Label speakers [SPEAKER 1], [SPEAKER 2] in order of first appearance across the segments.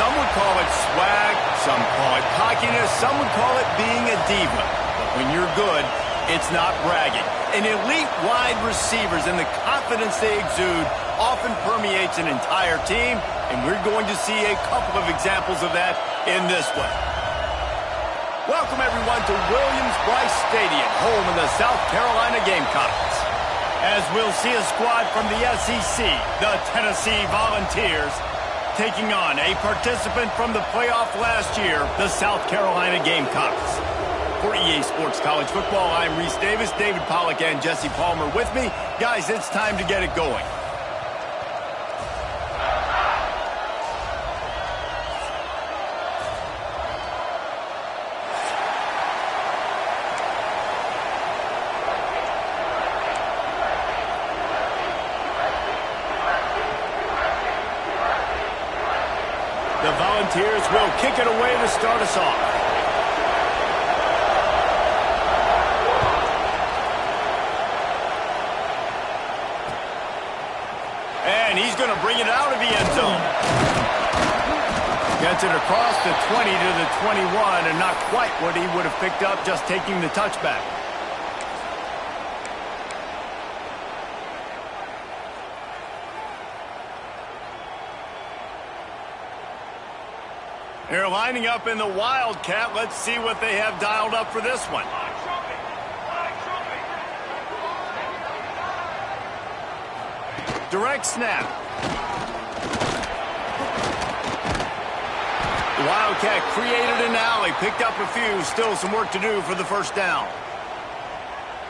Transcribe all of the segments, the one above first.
[SPEAKER 1] Some would call it swag, some call it cockiness, some would call it being a diva. But when you're good, it's not bragging. An elite wide receivers and the confidence they exude often permeates an entire team, and we're going to see a couple of examples of that in this one. Welcome, everyone, to Williams-Brice Stadium, home of the South Carolina Gamecocks. As we'll see a squad from the SEC, the Tennessee Volunteers, taking on a participant from the playoff last year, the South Carolina Gamecocks. For EA Sports College Football, I'm Reese Davis, David Pollack, and Jesse Palmer with me. Guys, it's time to get it going. The Volunteers will kick it away to start us off. And he's going to bring it out of the end zone. Gets it across the 20 to the 21, and not quite what he would have picked up just taking the touchback. They're lining up in the Wildcat. Let's see what they have dialed up for this one. Direct snap. The Wildcat created an alley, picked up a few, still some work to do for the first down.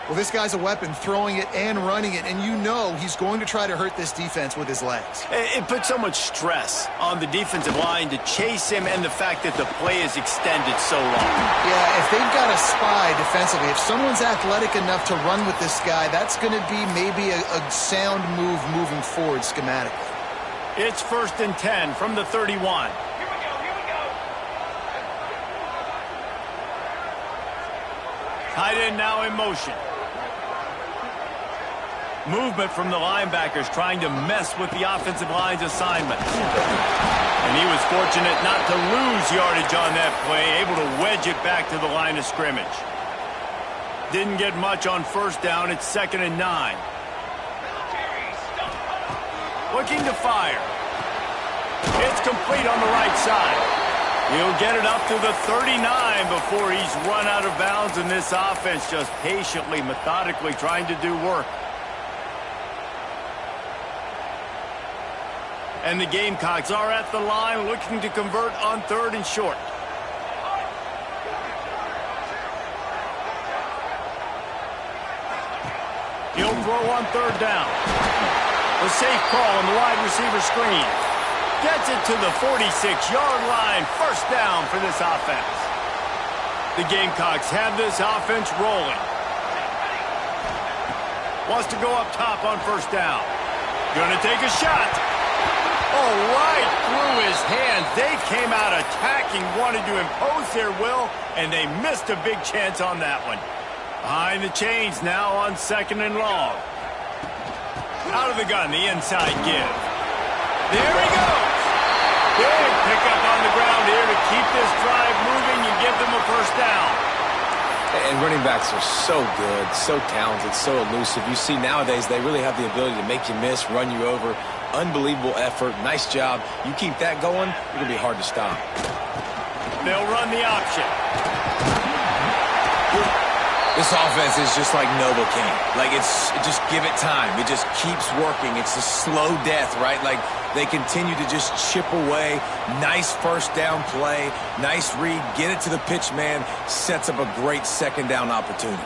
[SPEAKER 2] Well, this guy's a weapon, throwing it and running it, and you know he's going to try to hurt this defense with his legs.
[SPEAKER 1] It puts so much stress on the defensive line to chase him, and the fact that the play is extended so long.
[SPEAKER 2] Yeah, if they've got a spy defensively, if someone's athletic enough to run with this guy, that's going to be maybe a sound move moving forward schematically.
[SPEAKER 1] It's 1st and 10 from the 31.
[SPEAKER 3] Here we go.
[SPEAKER 1] Tight end now in motion. Movement from the linebackers trying to mess with the offensive line's assignment. And he was fortunate not to lose yardage on that play, able to wedge it back to the line of scrimmage. Didn't get much on first down. It's 2nd and 9. Looking to fire. It's complete on the right side. He'll get it up to the 39 before he's run out of bounds, and this offense just patiently, methodically trying to do work. And the Gamecocks are at the line looking to convert on 3rd and short. He'll throw on 3rd down. A safe call on the wide receiver screen. Gets it to the 46-yard line. 1st down for this offense. The Gamecocks have this offense rolling. Wants to go up top on 1st down. Gonna take a shot. Oh, right through his hands. They came out attacking, wanted to impose their will, and they missed a big chance on that one. Behind the chains now on 2nd and long. Out of the gun, the inside give. There he goes. Big pickup on the ground here to keep this drive moving and give them a 1st down.
[SPEAKER 4] And running backs are so good, so talented, so elusive. You see nowadays they really have the ability to make you miss, run you over. Unbelievable effort. Nice job. You keep that going, it's going to be hard to stop.
[SPEAKER 1] They'll run the option.
[SPEAKER 4] This offense is just like Novocaine. Like, just give it time. It just keeps working. It's a slow death, right? Like, they continue to just chip away. Nice 1st down play. Nice read. Get it to the pitch man. Sets up a great 2nd down opportunity.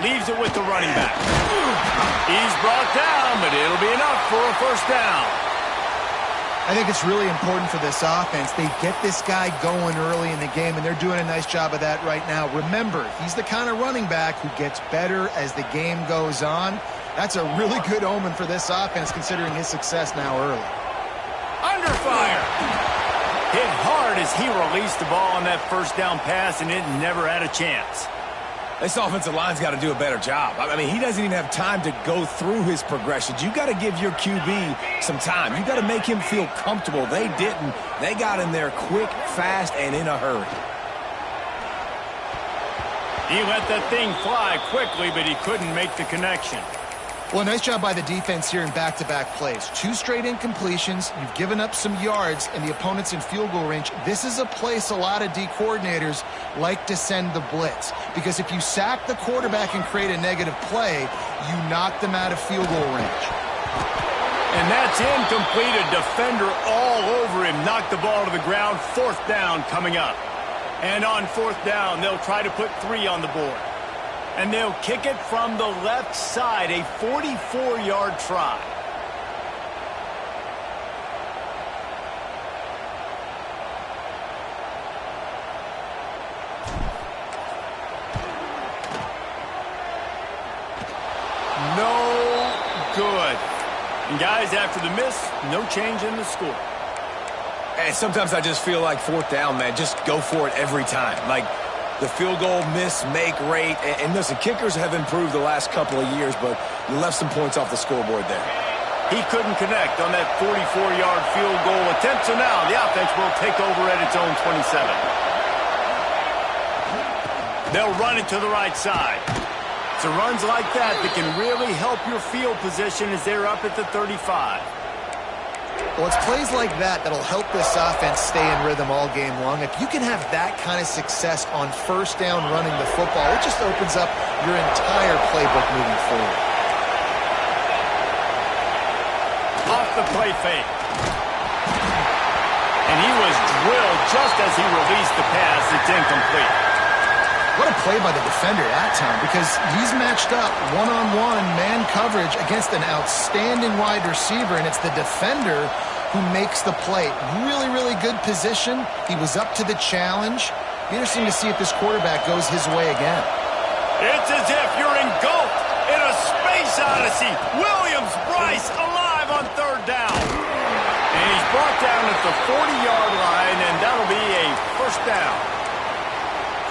[SPEAKER 1] Leaves it with the running back. He's brought down, but it'll be enough for a 1st down.
[SPEAKER 2] I think it's really important for this offense. They get this guy going early in the game, and they're doing a nice job of that right now. Remember, he's the kind of running back who gets better as the game goes on. That's a really good omen for this offense, considering his success now early.
[SPEAKER 1] Under fire. Hit hard as he released the ball on that 1st down pass, and it never had a chance.
[SPEAKER 4] This offensive line's got to do a better job. I mean, he doesn't even have time to go through his progressions. You got to give your QB some time. You got to make him feel comfortable. They didn't. They got in there quick, fast, and in a hurry.
[SPEAKER 1] He let that thing fly quickly, but he couldn't make the connection.
[SPEAKER 2] Well, nice job by the defense here in back-to-back plays. 2 straight incompletions. You've given up some yards, and the opponent's in field goal range. This is a place a lot of D coordinators like to send the blitz, because if you sack the quarterback and create a negative play, you knock them out of field goal range.
[SPEAKER 1] And that's incomplete. A defender all over him. Knocked the ball to the ground. 4th down coming up. And on 4th down, they'll try to put 3 on the board. And they'll kick it from the left side, a 44-yard try. No good. And guys, after the miss, no change in the score.
[SPEAKER 4] And sometimes I just feel like 4th down, man, just go for it every time. Like, the field goal miss-make rate. And listen, kickers have improved the last couple of years, but you left some points off the scoreboard there.
[SPEAKER 1] He couldn't connect on that 44-yard field goal attempt, so now the offense will take over at its own 27. They'll run it to the right side. It's runs like that that can really help your field position as they're up at the 35.
[SPEAKER 2] Well, it's plays like that that'll help this offense stay in rhythm all game long. If you can have that kind of success on 1st down running the football, it just opens up your entire playbook moving forward.
[SPEAKER 1] Off the play fake. And he was drilled just as he released the pass. It's incomplete.
[SPEAKER 2] What a play by the defender that time, because he's matched up one-on-one man coverage against an outstanding wide receiver, and it's the defender who makes the play. Really, really good position. He was up to the challenge. Be interesting to see if this quarterback goes his way again.
[SPEAKER 1] It's as if you're engulfed in a space odyssey. Williams-Brice alive on 3rd down. And he's brought down at the 40-yard line, and that'll be a 1st down.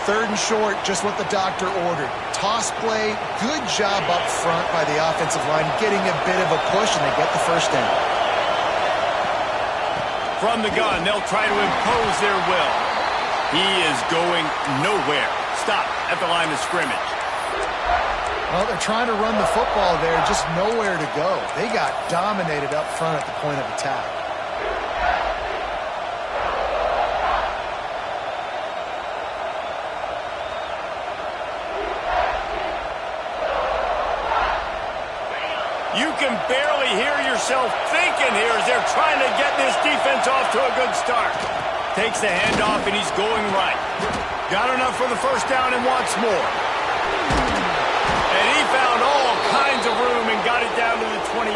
[SPEAKER 2] 3rd and short, just what the doctor ordered. Toss play, good job up front by the offensive line, getting a bit of a push, and they get the 1st down.
[SPEAKER 1] From the gun, they'll try to impose their will. He is going nowhere. Stop at the line of scrimmage.
[SPEAKER 2] Well, they're trying to run the football there, just nowhere to go. They got dominated up front at the point of attack.
[SPEAKER 1] You can barely hear yourself thinking here as they're trying to get this defense off to a good start. Takes the handoff, and he's going right. Got enough for the 1st down and wants more. And he found all kinds of room and got it down to the 28.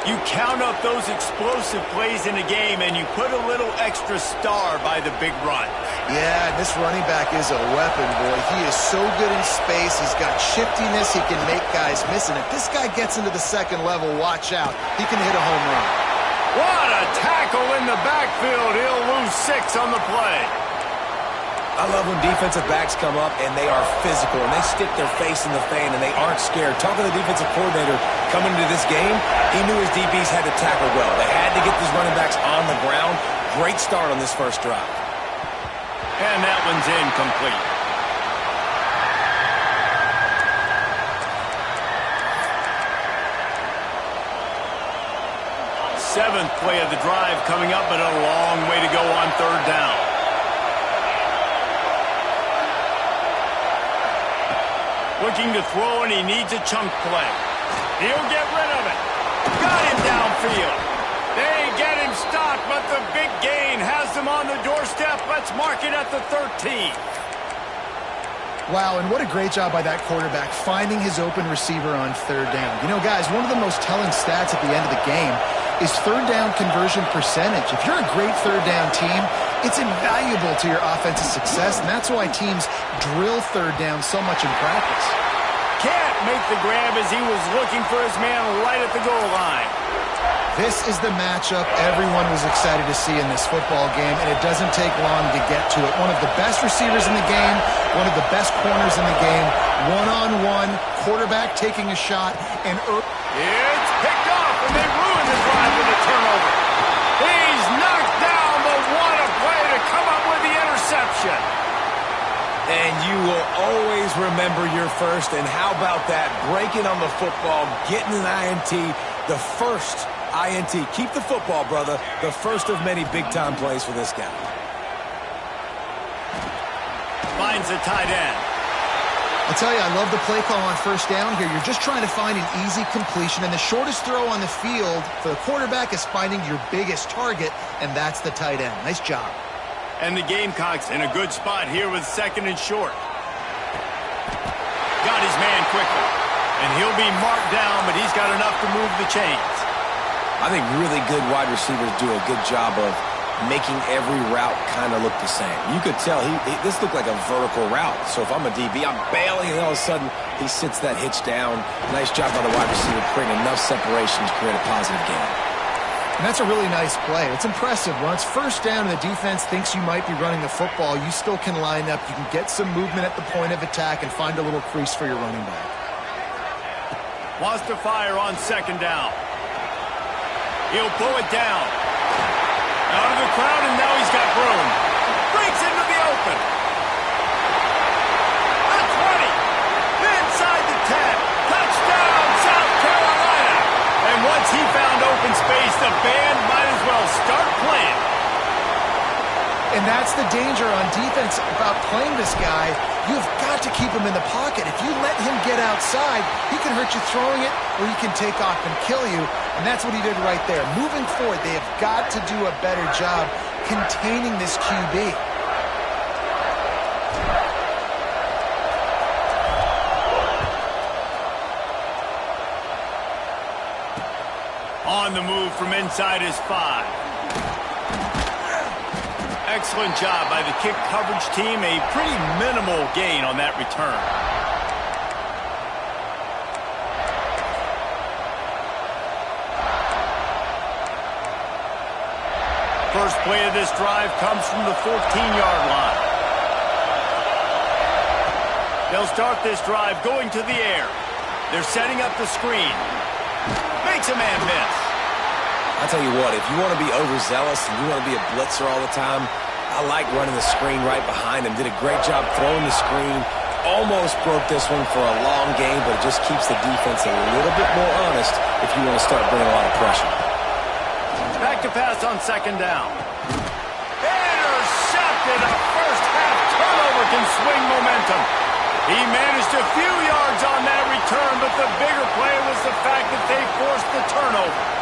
[SPEAKER 1] You count up those explosive plays in the game, and you put a little extra star by the big run.
[SPEAKER 2] Yeah, this running back is a weapon, boy. He is so good in space. He's got shiftiness. He can make guys miss. And if this guy gets into the 2nd level, watch out. He can hit a home run.
[SPEAKER 1] What a tackle in the backfield. He'll lose 6 on the play.
[SPEAKER 4] I love when defensive backs come up and they are physical and they stick their face in the fan and they aren't scared. Talking to the defensive coordinator coming into this game, he knew his DBs had to tackle well. They had to get these running backs on the ground. Great start on this 1st drive.
[SPEAKER 1] And that one's incomplete. Seventh play of the drive coming up, but a long way to go on 3rd down. Looking to throw, and he needs a chunk play. He'll get rid of it. Got him downfield. They get him stopped, but the big gain has them on the doorstep. Let's mark it at the 13.
[SPEAKER 2] Wow, and what a great job by that quarterback, finding his open receiver on 3rd down. You know, guys, one of the most telling stats at the end of the game is 3rd down conversion percentage. If you're a great 3rd down team, it's invaluable to your offensive success, and that's why teams drill 3rd down so much in practice.
[SPEAKER 1] Can't make the grab as he was looking for his man right at the goal line.
[SPEAKER 2] This is the matchup everyone was excited to see in this football game, and it doesn't take long to get to it. One of the best receivers in the game, one of the best corners in the game, one-on-one, quarterback taking a shot, and
[SPEAKER 1] it's picked off, and they ruin the drive with a turnover. He's knocked down, but what a play to come up with the interception.
[SPEAKER 4] And you will always remember your first, and how about that? Breaking on the football, getting an INT, the first INT. Keep the football, brother. The first of many big-time plays for this guy.
[SPEAKER 1] Finds a tight end.
[SPEAKER 2] I'll tell you, I love the play call on first down here. You're just trying to find an easy completion, and the shortest throw on the field for the quarterback is finding your biggest target, and that's the tight end. Nice job.
[SPEAKER 1] And the Gamecocks in a good spot here with 2nd and short. Got his man quickly. And he'll be marked down, but he's got enough to move the chains.
[SPEAKER 4] I think really good wide receivers do a good job of making every route kind of look the same. You could tell this looked like a vertical route. So if I'm a DB, I'm bailing, and all of a sudden he sits that hitch down. Nice job by the wide receiver creating enough separation to create a positive gain.
[SPEAKER 2] And that's a really nice play. It's impressive. When it's first down and the defense thinks you might be running the football, you still can line up. You can get some movement at the point of attack and find a little crease for your running back.
[SPEAKER 1] Wants to fire on 2nd down. He'll pull it down. Out of the crowd, and now he's got room. Breaks into the open. The 20. Inside the 10. Touchdown, South Carolina. And once he found open space, the band might as well start playing.
[SPEAKER 2] And that's the danger on defense about playing this guy. You've got to keep him in the pocket. If you let him get outside, he can hurt you throwing it, or he can take off and kill you. And that's what he did right there. Moving forward, they have got to do a better job containing this QB.
[SPEAKER 1] On the move from inside his 5. Excellent job by the kick coverage team. A pretty minimal gain on that return. First play of this drive comes from the 14-yard line. They'll start this drive going to the air. They're setting up the screen. Makes a man miss.
[SPEAKER 4] I'll tell you what, if you want to be overzealous and you want to be a blitzer all the time, I like running the screen right behind him. Did a great job throwing the screen. Almost broke this one for a long game, but it just keeps the defense a little bit more honest if you want to start bringing a lot of pressure.
[SPEAKER 1] Back to pass on 2nd down. Intercepted. A first-half turnover can swing momentum. He managed a few yards on that return, but the bigger play was the fact that they forced the turnover.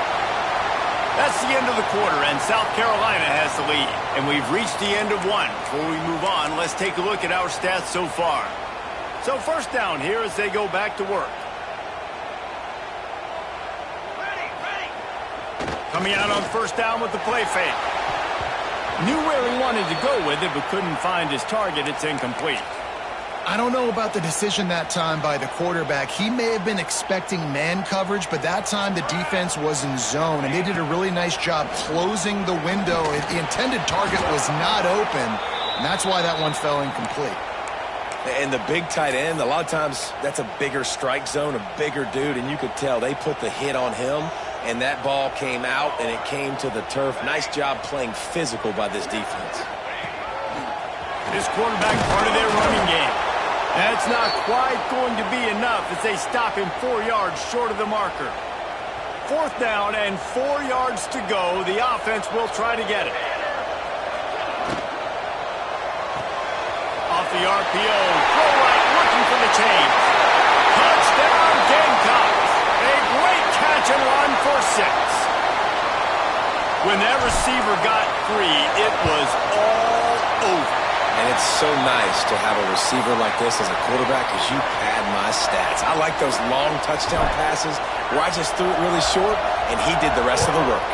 [SPEAKER 1] That's the end of the quarter, and South Carolina has the lead. And we've reached the end of one. Before we move on, let's take a look at our stats so far. So first down here as they go back to work. Coming out on first down with the play fake. Knew where he wanted to go with it, but couldn't find his target. It's incomplete.
[SPEAKER 2] I don't know about the decision that time by the quarterback. He may have been expecting man coverage, but that time the defense was in zone, and they did a really nice job closing the window. The intended target was not open, and that's why that one fell incomplete.
[SPEAKER 4] And the big tight end, a lot of times that's a bigger strike zone, a bigger dude, and you could tell they put the hit on him, and that ball came out, and it came to the turf. Nice job playing physical by this defense.
[SPEAKER 1] This quarterback part of their running game. That's not quite going to be enough as they stop him 4 yards short of the marker. 4th down and 4 yards to go. The offense will try to get it. Off the RPO, throw right, looking for the chains. Touchdown, Gamecocks. A great catch and run for 6. When that receiver got free, it was all over.
[SPEAKER 4] And it's so nice to have a receiver like this as a quarterback because you pad my stats. I like those long touchdown passes where I just threw it really short and he did the rest of the work.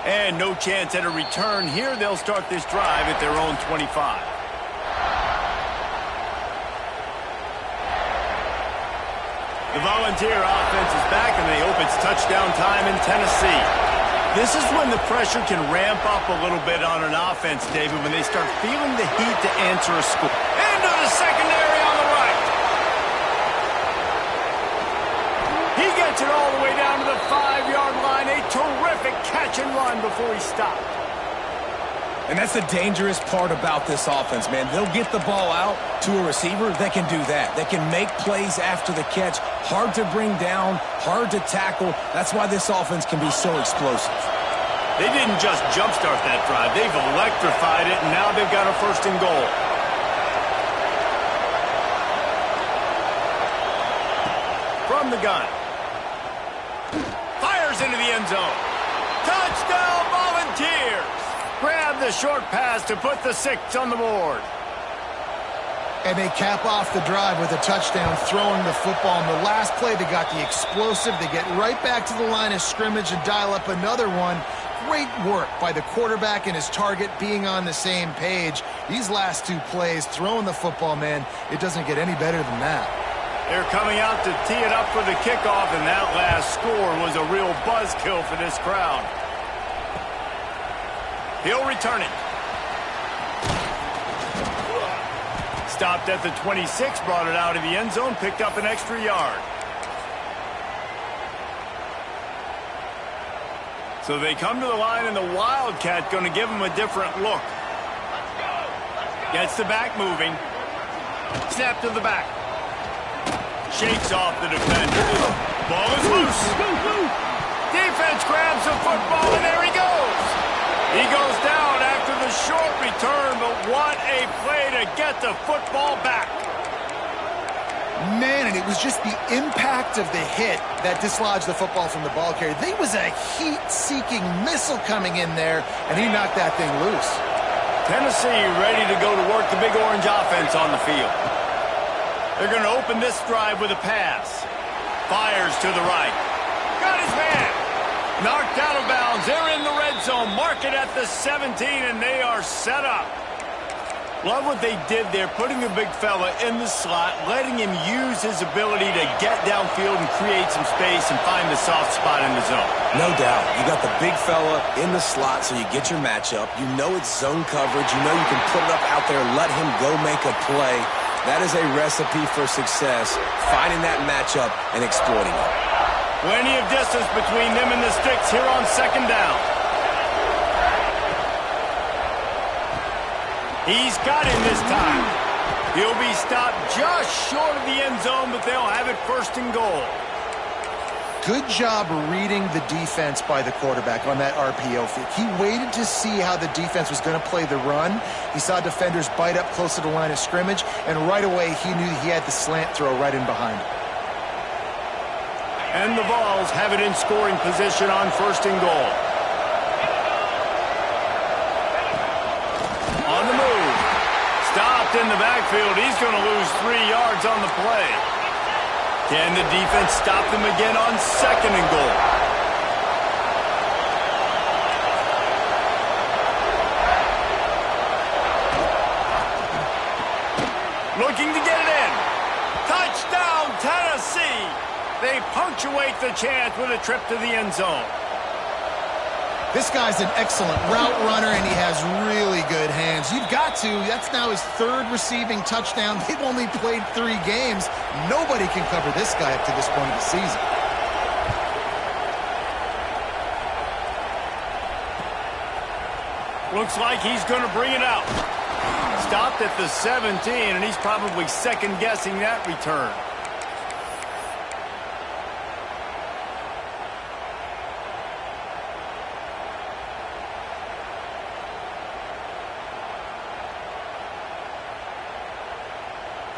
[SPEAKER 1] And no chance at a return here. They'll start this drive at their own 25. The Volunteer offense is back, and they hope it's touchdown time in Tennessee. This is when the pressure can ramp up a little bit on an offense, David, when they start feeling the heat to answer a score. Into the secondary on the right. He gets it all the way down to the 5-yard line. A terrific catch and run before he stopped.
[SPEAKER 4] And that's the dangerous part about this offense, man. They'll get the ball out to a receiver. They can do that. They can make plays after the catch. Hard to bring down, hard to tackle. That's why this offense can be so explosive.
[SPEAKER 1] They didn't just jumpstart that drive. They've electrified it, and now they've got a 1st and goal. From the gun. Fires into the end zone. Touchdown, Volunteers! Grab the short pass to put the 6 on the board.
[SPEAKER 2] And they cap off the drive with a touchdown, throwing the football. In the last play, they got the explosive. They get right back to the line of scrimmage and dial up another one. Great work by the quarterback and his target being on the same page. These last 2 plays, throwing the football, man, it doesn't get any better than that.
[SPEAKER 1] They're coming out to tee it up for the kickoff, and that last score was a real buzzkill for this crowd. He'll return it. Stopped at the 26, brought it out of the end zone, picked up an extra yard. So they come to the line, and the Wildcat going to give them a different look. Gets the back moving. Snap to the back. Shakes off the defender. Ball is loose. Defense grabs the football, and there he goes. He goes down after the short return, but what a play to get the football back.
[SPEAKER 2] Man, and it was just the impact of the hit that dislodged the football from the ball carrier. There was a heat-seeking missile coming in there, and he knocked that thing loose.
[SPEAKER 1] Tennessee ready to go to work the Big Orange offense on the field. They're going to open this drive with a pass. Fires to the right. Got his man. Knocked out of bounds. They're in the red zone. Mark it at the 17, and they are set up. Love what they did there, putting the big fella in the slot, letting him use his ability to get downfield and create some space and find the soft spot in the zone.
[SPEAKER 4] No doubt. You got the big fella in the slot, so you get your matchup. You know it's zone coverage. You know you can put it up out there, let him go make a play. That is a recipe for success, finding that matchup and exploiting it.
[SPEAKER 1] Plenty of distance between them and the sticks here on 2nd down. He's got him this time. He'll be stopped just short of the end zone, but they'll have it 1st and goal.
[SPEAKER 2] Good job reading the defense by the quarterback on that RPO fake. He waited to see how the defense was going to play the run. He saw defenders bite up close to the line of scrimmage, and right away he knew he had the slant throw right in behind him.
[SPEAKER 1] And the Vols have it in scoring position on 1st and goal. On the move. Stopped in the backfield. He's going to lose 3 yards on the play. Can the defense stop them again on 2nd and goal? Looking to get it in. Touchdown, Tennessee. They punctuate the chance with a trip to the end zone.
[SPEAKER 2] This guy's an excellent route runner, and he has really good hands. You've got to. That's now his 3rd receiving touchdown. They've only played 3 games. Nobody can cover this guy up to this point of the season.
[SPEAKER 1] Looks like he's going to bring it out. Stopped at the 17, and he's probably second-guessing that return.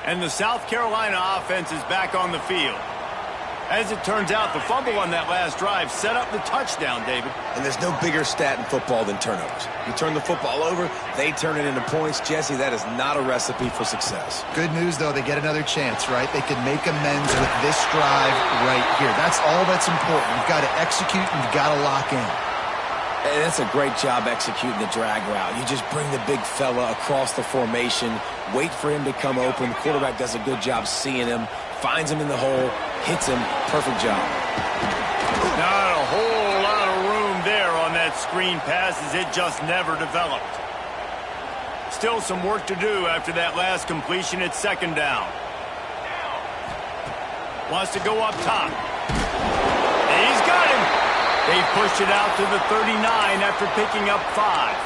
[SPEAKER 1] And the South Carolina offense is back on the field. As it turns out, the fumble on that last drive set up the touchdown, David.
[SPEAKER 4] And there's no bigger stat in football than turnovers. You turn the football over, they turn it into points. Jesse, that is not a recipe for success.
[SPEAKER 2] Good news, though, they get another chance, right? They can make amends with this drive right here. That's all that's important. You've got to execute and you've got to lock in.
[SPEAKER 4] And that's a great job executing the drag route. You just bring the big fella across the formation, wait for him to come open. The quarterback does a good job seeing him, finds him in the hole, hits him. Perfect job.
[SPEAKER 1] Not a whole lot of room there on that screen pass as it just never developed. Still some work to do after that last completion at second down. Wants to go up top. He's got him. They pushed it out to the 39 after picking up 5.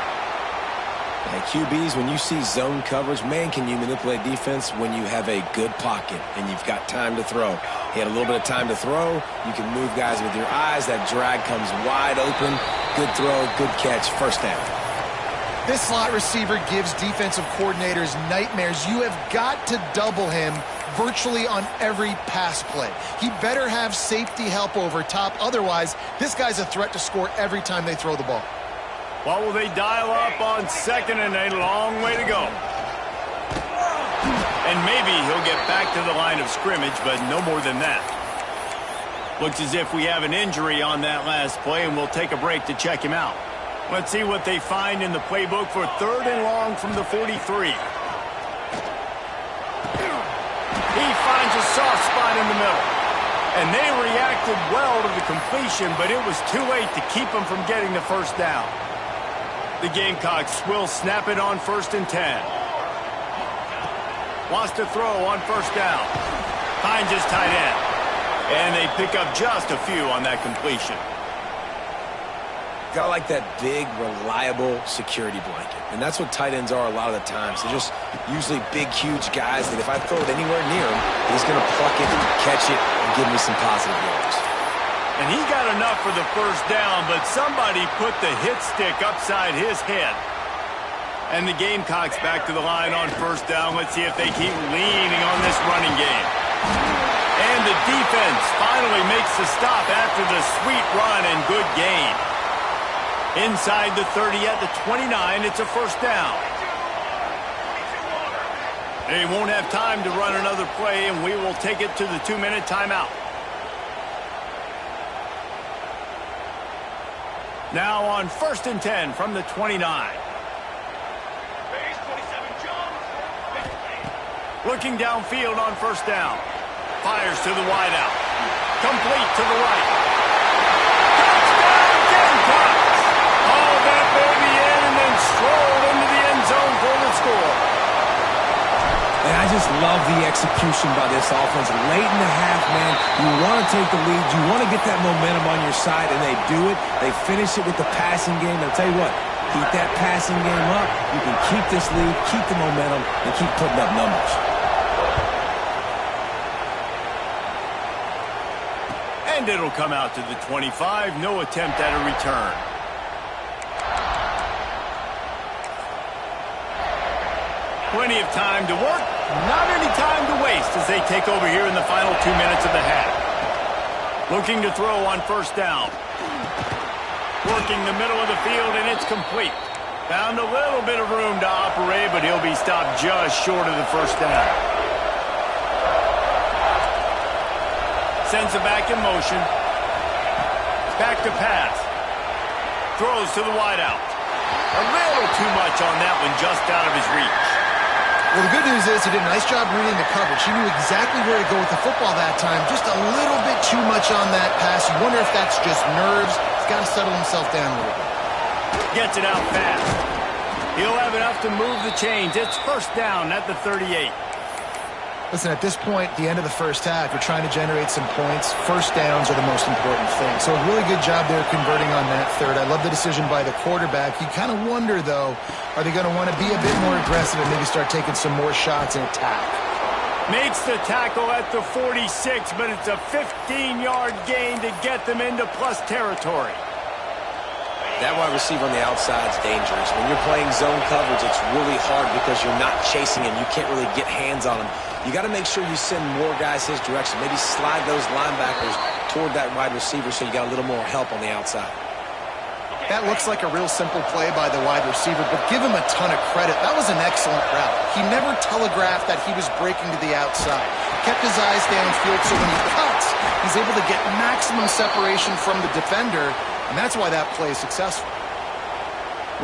[SPEAKER 4] And QBs, when you see zone coverage, man, can you manipulate defense when you have a good pocket and you've got time to throw. He had a little bit of time to throw. You can move guys with your eyes. That drag comes wide open. Good throw, good catch, first down.
[SPEAKER 2] This slot receiver gives defensive coordinators nightmares. You have got to double him virtually on every pass play. He better have safety help over top. Otherwise, this guy's a threat to score every time they throw the ball.
[SPEAKER 1] What will they dial up on second and a long way to go? And maybe he'll get back to the line of scrimmage, but no more than that. Looks as if we have an injury on that last play, and we'll take a break to check him out. Let's see what they find in the playbook for third and long from the 43. He finds a soft spot in the middle. And they reacted well to the completion, but it was too late to keep them from getting the first down. The Gamecocks will snap it on 1st and 10. Wants to throw on first down. Finds his tight end. And they pick up just a few on that completion.
[SPEAKER 4] Got like that big, reliable security blanket. And that's what tight ends are a lot of the times. They're just usually big, huge guys that if I throw it anywhere near him, he's going to pluck it, catch it, and give me some positive yards.
[SPEAKER 1] And he got enough for the first down, but somebody put the hit stick upside his head. And the Gamecocks back to the line on first down. Let's see if they keep leaning on this running game. And the defense finally makes the stop after the sweet run and good gain. Inside the 30 at the 29, it's a first down. They won't have time to run another play, and we will take it to the 2-minute timeout. Now on 1st and 10 from the 29. Looking downfield on first down. Fires to the wideout. Complete to the right. Touchdown Gamecocks! Hauled that baby in and then strolled into the end zone for the score.
[SPEAKER 4] And I just love the execution by this offense. Late in the half, man, you want to take the lead. You want to get that momentum on your side, and they do it. They finish it with the passing game. I'll tell you what, keep that passing game up. You can keep this lead, keep the momentum, and keep putting up numbers.
[SPEAKER 1] And it'll come out to the 25. No attempt at a return. Plenty of time to work, not any time to waste as they take over here in the final 2 minutes of the half. Looking to throw on first down. Working the middle of the field, and it's complete. Found a little bit of room to operate, but he'll be stopped just short of the first down. Sends it back in motion. Back to pass. Throws to the wideout. A little too much on that one, just out of his reach.
[SPEAKER 2] Well, the good news is he did a nice job reading the coverage. He knew exactly where to go with the football that time. Just a little bit too much on that pass. You wonder if that's just nerves. He's got to settle himself down a little bit.
[SPEAKER 1] Gets it out fast. He'll have enough to move the chains. It's first down at the 38.
[SPEAKER 2] Listen, at this point, the end of the first half, you're trying to generate some points. First downs are the most important thing. So a really good job there converting on that third. I love the decision by the quarterback. You kind of wonder, though, are they going to want to be a bit more aggressive and maybe start taking some more shots and attack?
[SPEAKER 1] Makes the tackle at the 46, but it's a 15-yard gain to get them into plus territory.
[SPEAKER 4] That wide receiver on the outside is dangerous. When you're playing zone coverage, it's really hard because you're not chasing him. You can't really get hands on him. You got to make sure you send more guys his direction. Maybe slide those linebackers toward that wide receiver so you got a little more help on the outside.
[SPEAKER 2] That looks like a real simple play by the wide receiver, but give him a ton of credit. That was an excellent route. He never telegraphed that he was breaking to the outside. Kept his eyes downfield, so when he cuts, he's able to get maximum separation from the defender, and that's why that play is successful.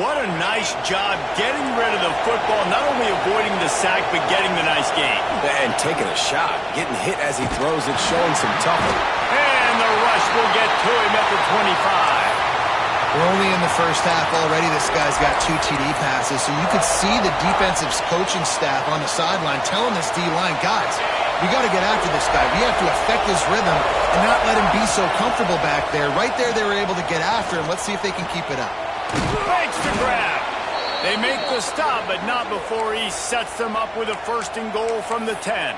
[SPEAKER 1] What a nice job getting rid of the football, not only avoiding the sack, but getting the nice gain.
[SPEAKER 4] And taking a shot, getting hit as he throws it, showing some toughness.
[SPEAKER 1] And the rush will get to him at the 25.
[SPEAKER 2] We're only in the first half already. This guy's got 2 TD passes, so you could see the defensive coaching staff on the sideline telling this D-line, guys, we got to get after this guy. We have to affect his rhythm and not let him be so comfortable back there. Right there, they were able to get after him. Let's see if they can keep it up.
[SPEAKER 1] Fakes the grab. They make the stop, but not before he sets them up with a 1st and goal from the 10.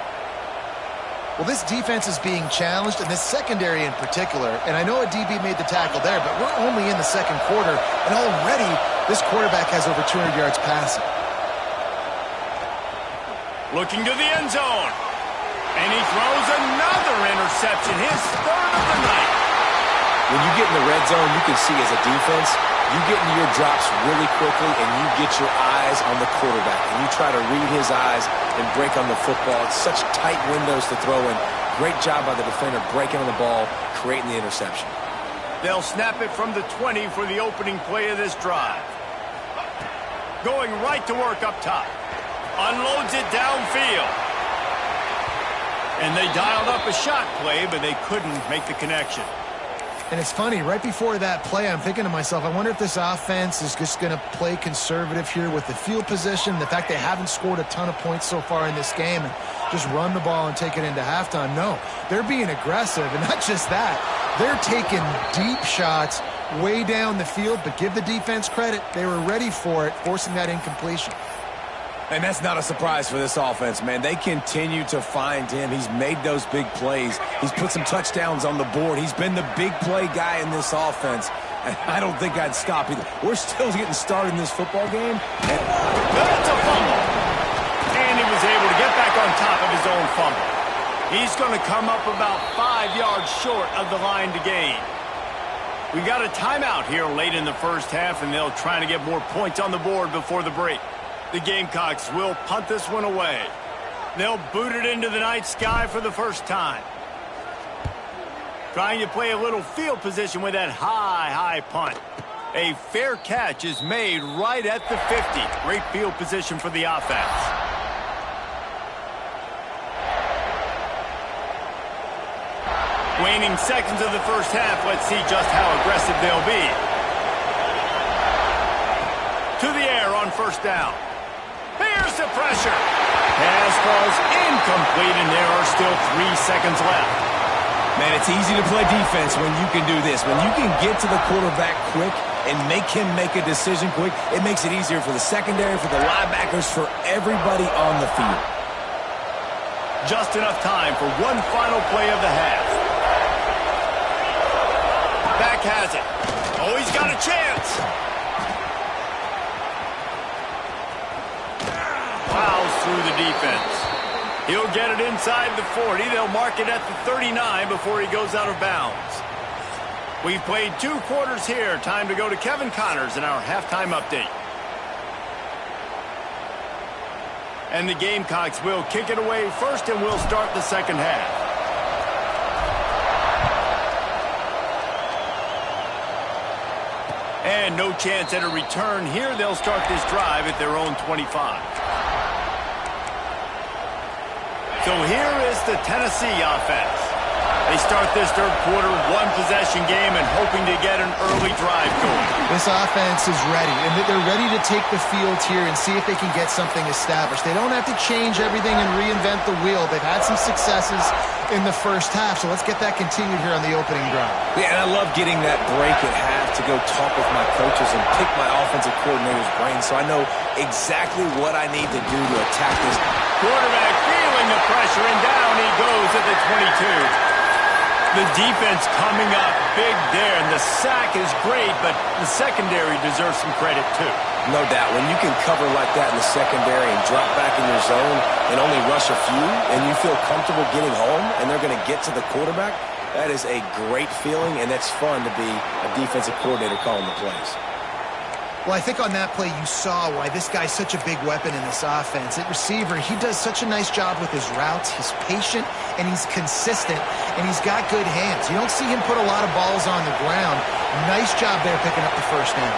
[SPEAKER 2] Well, this defense is being challenged, and this secondary in particular, and I know a DB made the tackle there, but we're only in the second quarter, and already this quarterback has over 200 yards passing.
[SPEAKER 1] Looking to the end zone. And he throws another interception, his 3rd of the night.
[SPEAKER 4] When you get in the red zone, you can see as a defense, you get into your drops really quickly and you get your eyes on the quarterback. And you try to read his eyes and break on the football. It's such tight windows to throw in. Great job by the defender breaking on the ball, creating the interception.
[SPEAKER 1] They'll snap it from the 20 for the opening play of this drive. Going right to work up top. Unloads it downfield. And they dialed up a shot play, but they couldn't make the connection.
[SPEAKER 2] And it's funny, right before that play, I'm thinking to myself, I wonder if this offense is just going to play conservative here with the field position, the fact they haven't scored a ton of points so far in this game, and just run the ball and take it into halftime. No, they're being aggressive, and not just that. They're taking deep shots way down the field, but give the defense credit. They were ready for it, forcing that incompletion.
[SPEAKER 4] And that's not a surprise for this offense, man. They continue to find him. He's made those big plays. He's put some touchdowns on the board. He's been the big play guy in this offense. And I don't think I'd stop either. We're still getting started in this football game.
[SPEAKER 1] And that's a fumble. And he was able to get back on top of his own fumble. He's going to come up about 5 yards short of the line to gain. We got a timeout here late in the first half, and they'll try to get more points on the board before the break. The Gamecocks will punt this one away. They'll boot it into the night sky for the first time. Trying to play a little field position with that high punt. A fair catch is made right at the 50. Great field position for the offense. Waning seconds of the first half. Let's see just how aggressive they'll be. To the air on 1st down. Here's the pressure. Pass falls incomplete, and there are still 3 seconds left.
[SPEAKER 4] Man, it's easy to play defense when you can do this. When you can get to the quarterback quick and make him make a decision quick, it makes it easier for the secondary, for the linebackers, for everybody on the field.
[SPEAKER 1] Just enough time for one final play of the half. Back has it. Oh, he's got a chance. Fouls through the defense. He'll get it inside the 40. They'll mark it at the 39 before he goes out of bounds. We've played 2 quarters here. Time to go to Kevin Connors in our halftime update. And the Gamecocks will kick it away first, and we'll start the second half. And no chance at a return here. They'll start this drive at their own 25. So here is the Tennessee offense. They start this third quarter, 1-possession game, and hoping to get an early drive going.
[SPEAKER 2] This offense is ready, and they're ready to take the field here and see if they can get something established. They don't have to change everything and reinvent the wheel. They've had some successes in the first half, so let's get that continued here on the opening drive.
[SPEAKER 4] Yeah, and I love getting that break at half to go talk with my coaches and pick my offensive coordinator's brain so I know exactly what I need to do to attack this.
[SPEAKER 1] Quarterback feeling the pressure, and down he goes at the 22. The defense coming up big there, and the sack is great, but the secondary deserves some credit too.
[SPEAKER 4] No doubt. When you can cover like that in the secondary and drop back in your zone and only rush a few, and you feel comfortable getting home, and they're going to get to the quarterback, that is a great feeling, and it's fun to be a defensive coordinator calling the plays.
[SPEAKER 2] Well, I think on that play you saw why this guy's such a big weapon in this offense. At receiver, he does such a nice job with his routes. He's patient, and he's consistent, and he's got good hands. You don't see him put a lot of balls on the ground. Nice job there picking up the first down.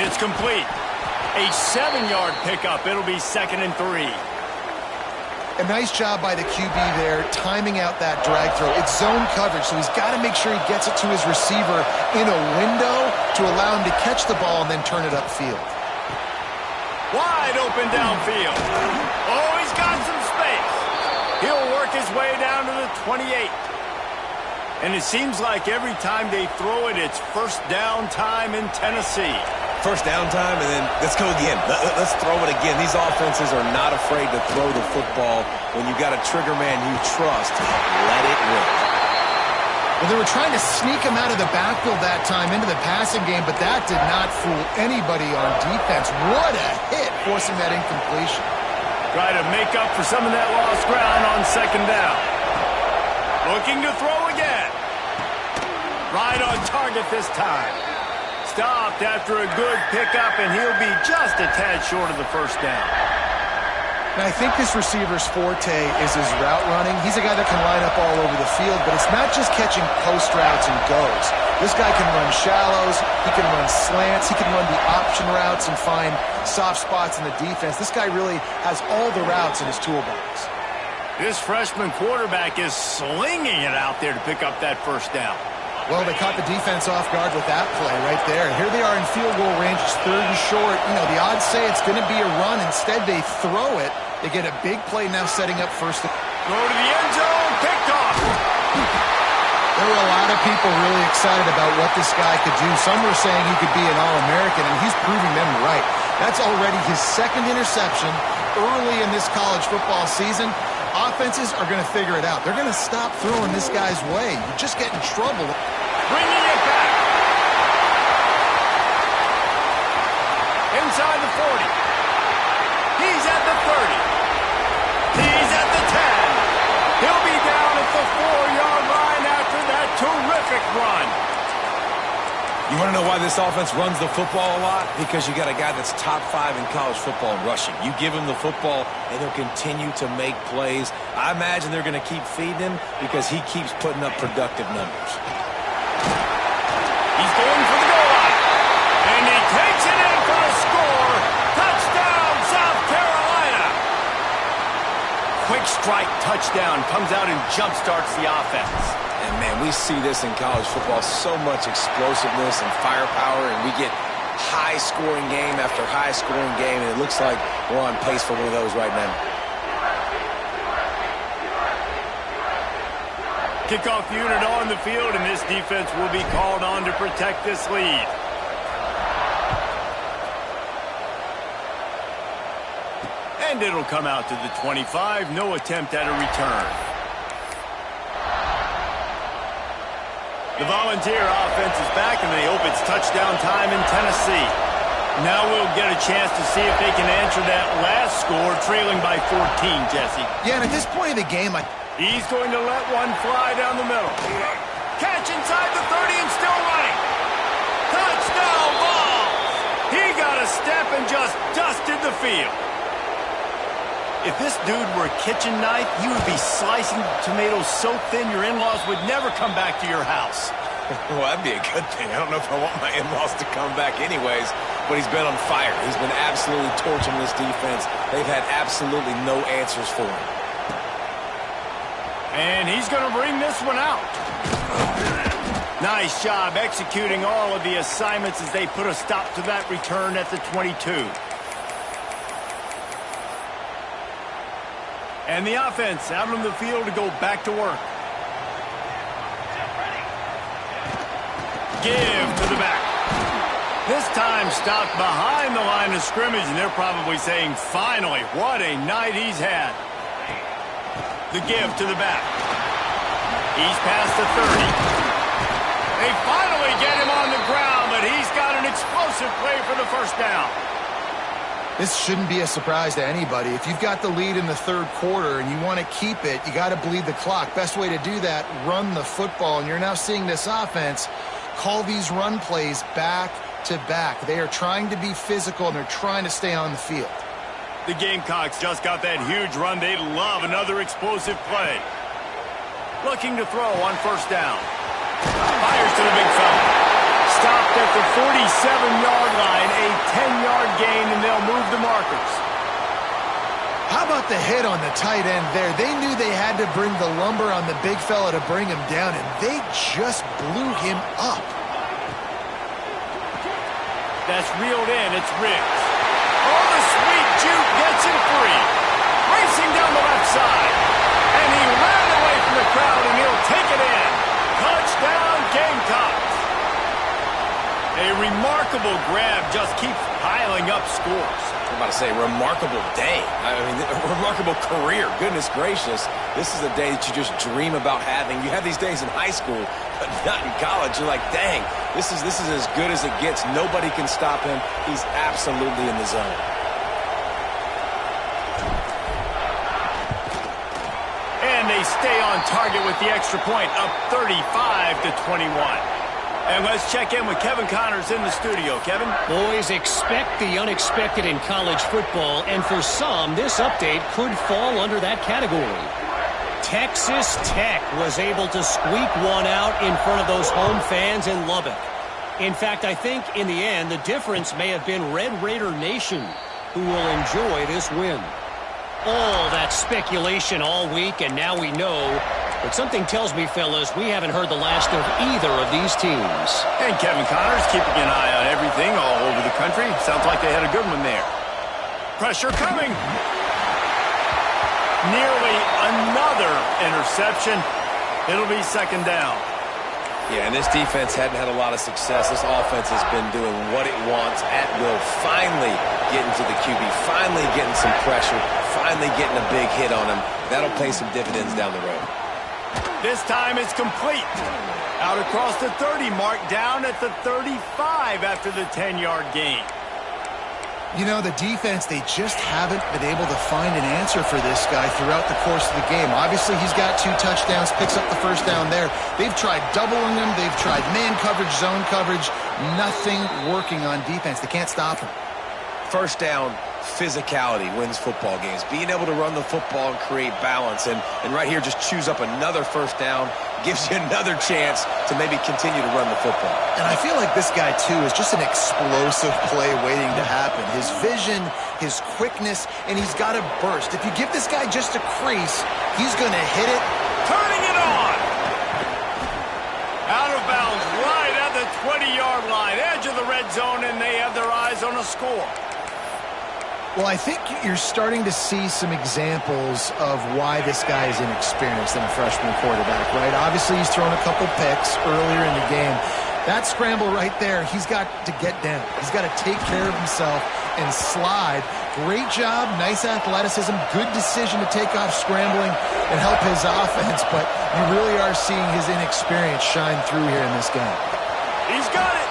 [SPEAKER 1] It's complete. A 7-yard pickup. It'll be 2nd and 3.
[SPEAKER 2] A nice job by the QB there, timing out that drag throw. It's zone coverage, so he's got to make sure he gets it to his receiver in a window to allow him to catch the ball and then turn it upfield.
[SPEAKER 1] Wide open downfield. Oh, he's got some space. He'll work his way down to the 28. And it seems like every time they throw it, it's first down time in Tennessee.
[SPEAKER 4] First down time, and then let's go again. Let's throw it again. These offenses are not afraid to throw the football. When you've got a trigger man you trust, let it rip.
[SPEAKER 2] Well, they were trying to sneak him out of the backfield that time into the passing game, but that did not fool anybody on defense. What a hit, forcing that incompletion.
[SPEAKER 1] Try to make up for some of that lost ground on 2nd down. Looking to throw again. Right on target this time. Stopped after a good pickup, and he'll be just a tad short of the first down.
[SPEAKER 2] Now, I think this receiver's forte is his route running. He's a guy that can line up all over the field, but it's not just catching post routes and goes. This guy can run shallows, he can run slants, he can run the option routes and find soft spots in the defense. This guy really has all the routes in his toolbox.
[SPEAKER 1] This freshman quarterback is slinging it out there to pick up that first down.
[SPEAKER 2] Well, they caught the defense off guard with that play right there. Here they are in field goal range. It's 3rd and short. You know, the odds say it's going to be a run. Instead, they throw it. They get a big play now setting up first.
[SPEAKER 1] Throw to the end zone. Picked off.
[SPEAKER 2] There were a lot of people really excited about what this guy could do. Some were saying he could be an All-American, and he's proving them right. That's already his 2nd interception early in this college football season. Offenses are going to figure it out. They're going to stop throwing this guy's way. You just get in trouble.
[SPEAKER 1] Bringing it back. Inside the 40. He's at the 30. He's at the 10. He'll be down at the 4-yard line after that terrific run.
[SPEAKER 4] You want to know why this offense runs the football a lot? Because you got a guy that's top 5 in college football in rushing. You give him the football, and he'll continue to make plays. I imagine they're going to keep feeding him because he keeps putting up productive numbers.
[SPEAKER 1] He's going for the goal line. And he takes it in for the score. Touchdown, South Carolina. Quick strike touchdown comes out and jumpstarts the offense.
[SPEAKER 4] And, man, we see this in college football, so much explosiveness and firepower, and we get high-scoring game after high-scoring game, and it looks like we're on pace for one of those right now.
[SPEAKER 1] Kickoff unit on the field, and this defense will be called on to protect this lead. And it'll come out to the 25. No attempt at a return. The Volunteer offense is back, and they hope it's touchdown time in Tennessee. Now we'll get a chance to see if they can answer that last score, trailing by 14, Jesse.
[SPEAKER 2] Yeah, and at this point of the game,
[SPEAKER 1] He's going to let one fly down the middle. Catch inside the 30 and still running. Touchdown ball! He got a step and just dusted the field. If this dude were a kitchen knife, you would be slicing tomatoes so thin your in-laws would never come back to your house.
[SPEAKER 4] Well, that'd be a good thing. I don't know if I want my in-laws to come back anyways, but he's been on fire. He's been absolutely torching this defense. They've had absolutely no answers for him.
[SPEAKER 1] And he's going to bring this one out. Nice job executing all of the assignments as they put a stop to that return at the 22. And the offense out on the field to go back to work. Give to the back. This time stopped behind the line of scrimmage, and they're probably saying, finally, what a night he's had. The give to the back. He's past the 30. They finally get him on the ground, but he's got an explosive play for the first down.
[SPEAKER 2] this shouldn't be a surprise to anybody. If you've got the lead in the third quarter and you want to keep it, you got to bleed the clock. Best way to do that, run the football. And you're now seeing this offense call these run plays back to back. They are trying to be physical, and they're trying to stay on the field.
[SPEAKER 1] The Gamecocks just got that huge run. They love another explosive play. Looking to throw on first down. Fires to the big fella. Stop stopped at the 47-yard line, a 10-yard gain, and they'll move the markers.
[SPEAKER 2] How about the hit on the tight end there? They knew they had to bring the lumber on the big fella to bring him down, and they just blew him up.
[SPEAKER 1] That's reeled in. It's Riggs. Oh, the sweet juke gets him free. Racing down the left side. And he ran away from the crowd, and he'll take it in. Touchdown, Gamecocks. A remarkable grab just keeps piling up scores.
[SPEAKER 4] I'm about to say, remarkable day. I mean, a remarkable career. Goodness gracious. This is a day that you just dream about having. You have these days in high school, but not in college. You're like, dang, this is as good as it gets. Nobody can stop him. He's absolutely in the zone.
[SPEAKER 1] And they stay on target with the extra point, up 35-21. And let's check in with Kevin Connors in the studio. Kevin?
[SPEAKER 5] Boys, expect the unexpected in college football, and for some, this update could fall under that category. Texas Tech was able to squeak one out in front of those home fans in Lubbock. In fact, I think in the end, the difference may have been Red Raider Nation, who will enjoy this win. All that speculation all week, and now we know. But something tells me, fellas, we haven't heard the last of either of these teams.
[SPEAKER 1] And Kevin Connors keeping an eye on everything all over the country. Sounds like they had a good one there. Pressure coming. Nearly another interception. It'll be second down.
[SPEAKER 4] Yeah, and this defense hadn't had a lot of success. This offense has been doing what it wants at will. Finally getting to the QB. Finally getting some pressure. Finally getting a big hit on him. That'll pay some dividends down the road.
[SPEAKER 1] This time it's complete. Out across the 30 mark, down at the 35 after the 10-yard gain.
[SPEAKER 2] You know, the defense, they just haven't been able to find an answer for this guy throughout the course of the game. Obviously, he's got 2 touchdowns, picks up the first down there. They've tried doubling him. They've tried man coverage, zone coverage. Nothing working on defense. They can't stop him.
[SPEAKER 4] First down, physicality wins football games. Being able to run the football and create balance. And right here, just choose up another first down. Gives you another chance to maybe continue to run the football.
[SPEAKER 2] And I feel like this guy, too, is just an explosive play waiting to happen. His vision, his quickness, and he's got a burst. If you give this guy just a crease, he's going to hit it.
[SPEAKER 1] Turning it on. Out of bounds, right at the 20-yard line. Edge of the red zone, and they have their eyes on a score.
[SPEAKER 2] Well, I think you're starting to see some examples of why this guy is inexperienced in a freshman quarterback, right? Obviously, he's thrown a couple picks earlier in the game. That scramble right there, he's got to get down. He's got to take care of himself and slide. Great job, nice athleticism, good decision to take off scrambling and help his offense, but you really are seeing his inexperience shine through here in this game.
[SPEAKER 1] He's got it,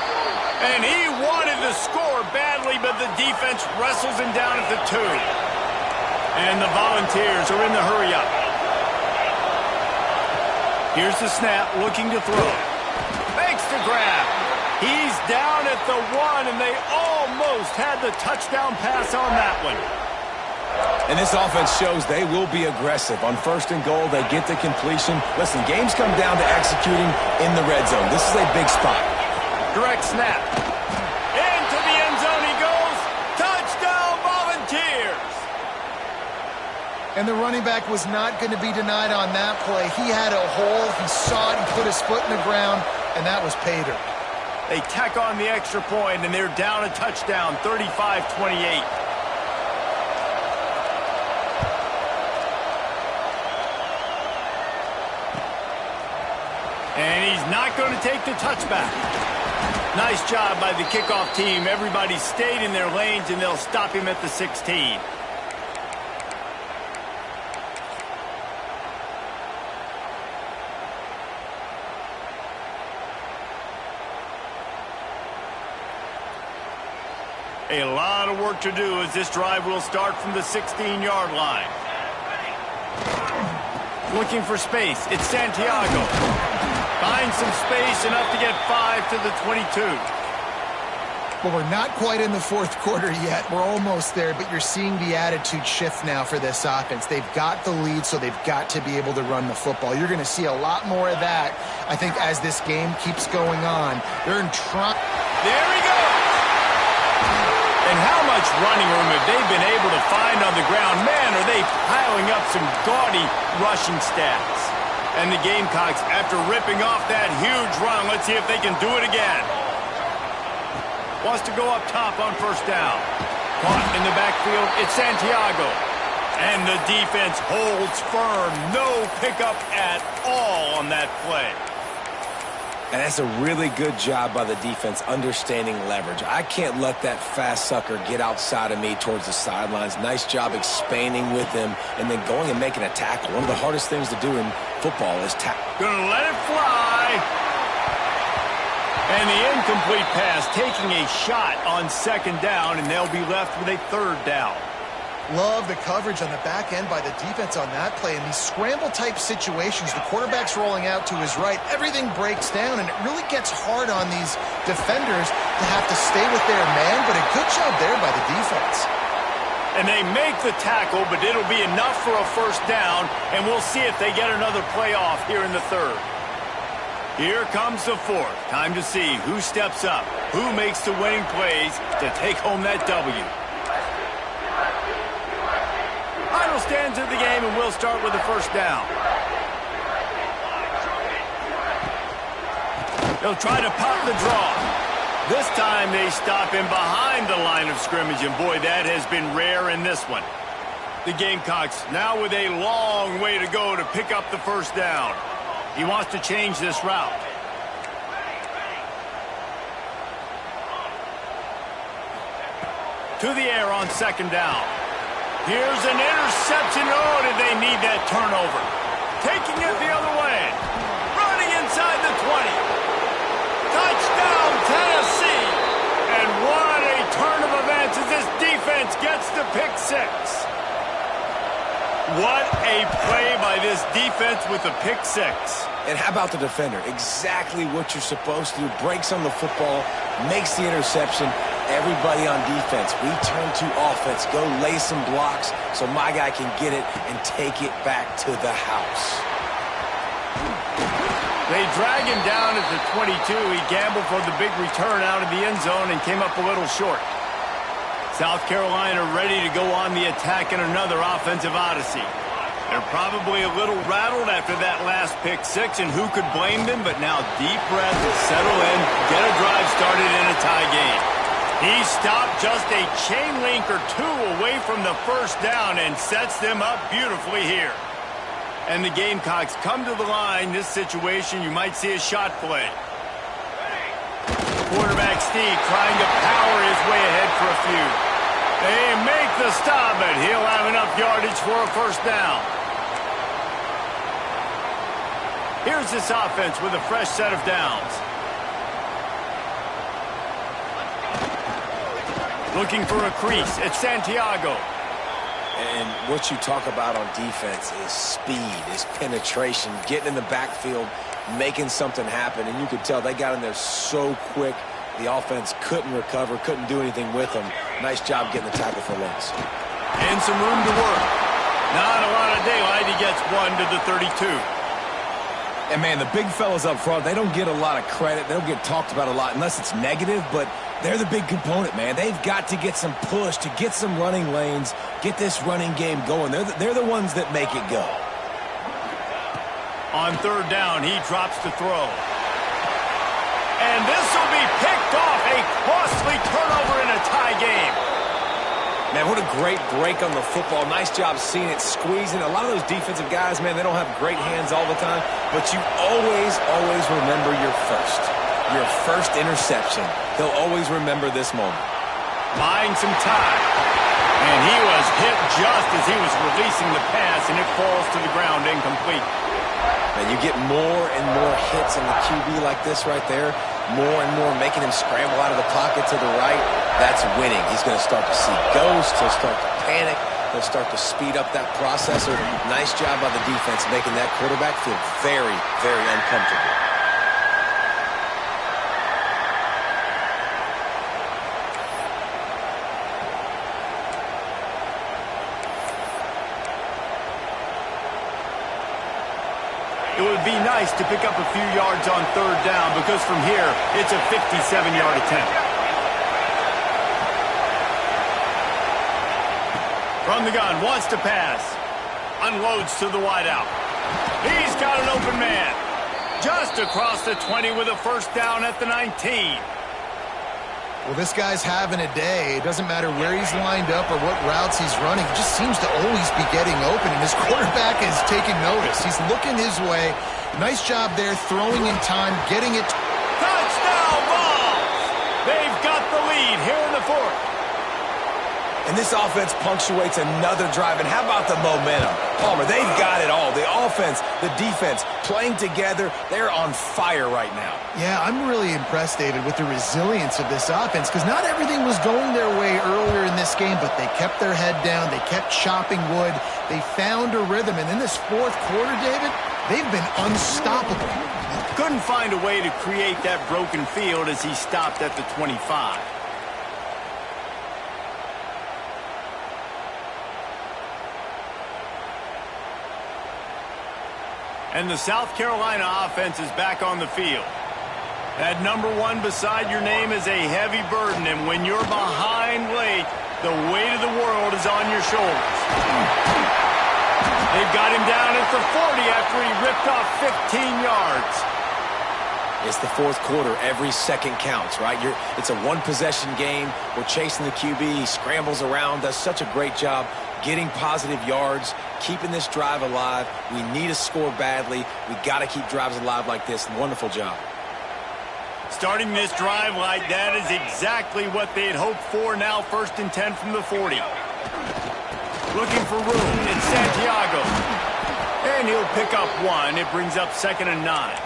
[SPEAKER 1] and he wanted to score badly, but the defense wrestles him down at the 2. And the Volunteers are in the hurry-up. Here's the snap, looking to throw. Makes the grab. He's down at the 1, and they almost had the touchdown pass on that one.
[SPEAKER 4] And this offense shows they will be aggressive. On first and goal, they get the completion. Listen, games come down to executing in the red zone. This is a big spot.
[SPEAKER 1] Direct snap. Into the end zone he goes. Touchdown, Volunteers.
[SPEAKER 2] And the running back was not going to be denied on that play. He had a hole. He saw it and put his foot in the ground, and that was pay dirt.
[SPEAKER 1] They tack on the extra point, and they're down a touchdown, 35-28. And he's not going to take the touchback. Nice job by the kickoff team. Everybody stayed in their lanes, and they'll stop him at the 16. A lot of work to do as this drive will start from the 16-yard line. Looking for space. It's Santiago. Finds some space, enough to get 5 to the 22.
[SPEAKER 2] Well, we're not quite in the fourth quarter yet. We're almost there, but you're seeing the attitude shift now for this offense. They've got the lead, so they've got to be able to run the football. You're going to see a lot more of that, I think, as this game keeps going on. They're in trying.
[SPEAKER 1] There he goes. And how much running room have they been able to find on the ground? Man, are they piling up some gaudy rushing stats. And the Gamecocks, after ripping off that huge run, let's see if they can do it again. Wants to go up top on first down. Caught in the backfield, it's Santiago. And the defense holds firm. No pickup at all on that play.
[SPEAKER 4] And that's a really good job by the defense understanding leverage. I can't let that fast sucker get outside of me towards the sidelines. Nice job expanding with him and then going and making a tackle. One of the hardest things to do in football is tackle.
[SPEAKER 1] Gonna let it fly. And the incomplete pass taking a shot on second down, and they'll be left with a third down.
[SPEAKER 2] Love the coverage on the back end by the defense on that play. In these scramble-type situations, the quarterback's rolling out to his right. Everything breaks down, and it really gets hard on these defenders to have to stay with their man, but a good job there by the defense.
[SPEAKER 1] And they make the tackle, but it'll be enough for a first down, and we'll see if they get another play off here in the third. Here comes the fourth. Time to see who steps up, who makes the winning plays to take home that W. Final stands of the game, and we'll start with the first down. They'll try to pop the draw. This time they stop him behind the line of scrimmage, and boy, that has been rare in this one. The Gamecocks now with a long way to go to pick up the first down. He wants to change this route. To the air on second down. Here's an interception. Oh, did they need that turnover? Taking it the other way. Running inside the 20. Touchdown, Tennessee. And what a turn of events as this defense gets the pick six. What a play by this defense with the pick six.
[SPEAKER 4] And how about the defender? Exactly what you're supposed to do. Breaks on the football, makes the interception. Everybody on defense, we turn to offense. Go lay some blocks so my guy can get it and take it back to the house.
[SPEAKER 1] They drag him down at the 22. He gambled for the big return out of the end zone and came up a little short. South Carolina ready to go on the attack in another offensive odyssey. They're probably a little rattled after that last pick six, and who could blame them? But now deep breath, settle in, get a drive started in a tie game. He stopped just a chain link or two away from the first down and sets them up beautifully here. And the Gamecocks come to the line. This situation, you might see a shot play. Quarterback Steve trying to power his way ahead for a few. They make the stop, but he'll have enough yardage for a first down. Here's this offense with a fresh set of downs. Looking for a crease. It's Santiago.
[SPEAKER 4] And what you talk about on defense is speed, is penetration, getting in the backfield, making something happen. And you could tell they got in there so quick. The offense couldn't recover, couldn't do anything with them. Nice job getting the tackle for loss.
[SPEAKER 1] And some room to work. Not a lot of daylight. He gets one to the 32.
[SPEAKER 4] And, man, the big fellas up front, they don't get a lot of credit. They don't get talked about a lot unless it's negative, but they're the big component, man. They've got to get some push, to get some running lanes, get this running game going. They're the ones that make it go.
[SPEAKER 1] On third down, he drops to throw. And this will be picked off. A costly turnover in a tie game.
[SPEAKER 4] Man, what a great break on the football. Nice job seeing it, squeezing. A lot of those defensive guys, man, they don't have great hands all the time, but you always remember your first interception. They'll always remember this moment.
[SPEAKER 1] Buying some time. And he was hit just as he was releasing the pass, and it falls to the ground incomplete.
[SPEAKER 4] Man, you get more and more hits in the QB like this right there, more and more making him scramble out of the pocket to the right. That's winning. He's going to start to see ghosts. He'll start to panic. He'll start to speed up that processor. Nice job by the defense making that quarterback feel very, very uncomfortable.
[SPEAKER 1] It would be nice to pick up a few yards on third down because from here, it's a 57-yard attempt. From the gun, wants to pass. Unloads to the wideout. He's got an open man. Just across the 20 with a first down at the 19.
[SPEAKER 2] Well, this guy's having a day. It doesn't matter where he's lined up or what routes he's running. He just seems to always be getting open, and his quarterback is taking notice. He's looking his way. Nice job there, throwing in time, getting it.
[SPEAKER 1] Touchdown, Vols! They've got the lead here in the fourth.
[SPEAKER 4] And this offense punctuates another drive. And how about the momentum? Palmer, they've got it all. The offense, the defense, playing together. They're on fire right now.
[SPEAKER 2] Yeah, I'm really impressed, David, with the resilience of this offense because not everything was going their way earlier in this game, but they kept their head down. They kept chopping wood. They found a rhythm. And in this fourth quarter, David, they've been unstoppable.
[SPEAKER 1] Couldn't find a way to create that broken field as he stopped at the 25. And the South Carolina offense is back on the field. That number 1 beside your name is a heavy burden, and when you're behind late, the weight of the world is on your shoulders. They've got him down at the 40 after he ripped off 15 yards.
[SPEAKER 4] It's the fourth quarter. Every second counts, right? It's a one-possession game. We're chasing the QB. He scrambles around, does such a great job getting positive yards, keeping this drive alive. We need a score badly. We got to keep drives alive like this. Wonderful job.
[SPEAKER 1] Starting this drive like that is exactly what they'd hoped for. Now 1st and 10 from the 40. Looking for room. It's Santiago. And he'll pick up 1. It brings up 2nd and 9.